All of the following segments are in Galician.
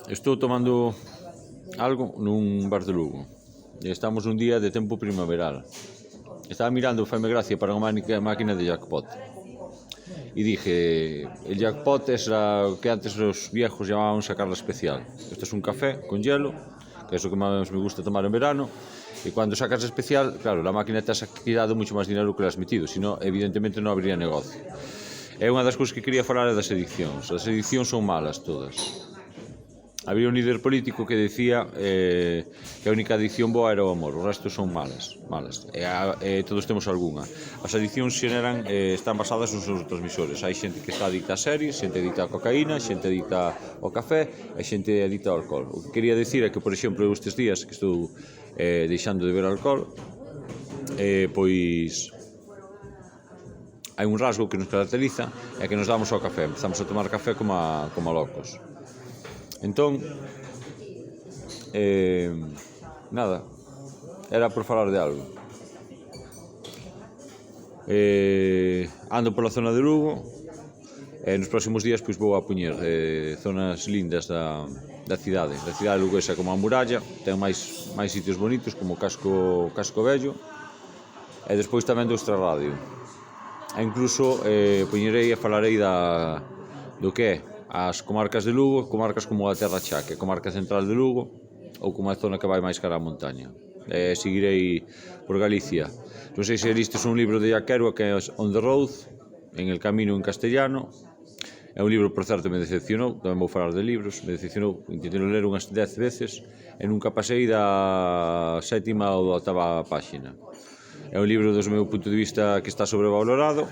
Estou tomando algo nun bar de Lugo. Estamos un día de tempo primaveral. Estaba mirando, faime gracia, para unha máquina de jackpot. Y dije, el jackpot es lo que antes los viejos llamaban sacarla especial. Esto es un café con hielo, que es lo que más me gusta tomar en verano. Y cuando sacas especial, claro, la máquina te ha quitado mucho más dinero que le has metido, si no, evidentemente non habría negocio. É unha das cousas que quería falar é das edicións. As edicións son malas todas. Había un líder político que decía que a única edición boa era o amor, o resto son malas. Todos temos algunha. As edicións xeneran, están basadas nos neurotransmisores. Hai xente que está adicta a series, xente adicta a cocaína, xente adicta ao café e xente adicta ao alcohol. O que quería decir é que, por exemplo, eu estes días que estou deixando de beber alcohol, pois hai un rasgo que nos caracteriza é que nos damos ao café, empezamos a tomar café como locos. Entón, nada, era por falar de algo. Ando pola zona de Lugo e nos próximos días pois vou a poñer zonas lindas da cidade. Da cidade luguesa como a muralla, ten máis sitios bonitos como o Casco Vello e despois tamén do Extrarradio. E incluso poñerei e falarei do que é as comarcas de Lugo, comarcas como a Terra Cha, que é a comarca central de Lugo, ou como a zona que vai máis cara á montaña. Seguirei por Galicia. Non sei se listes un libro de Jack Kerouac que é On the Road, en el camino en castellano. É un libro, por certo, me decepcionou, tamén vou falar de libros, me decepcionou, intentei ler unhas 10 veces e nunca pasei da 7ª ou da 8ª páxina. É un libro, do meu punto de vista, que está sobrevalorado.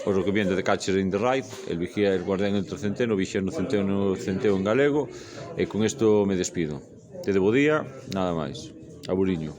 Os que viene de Catcher in the Rye, el vigía, el guardián entre o centeno, o vixía no centeo en galego, e con isto me despido. Te debo día, nada máis. Aburiño.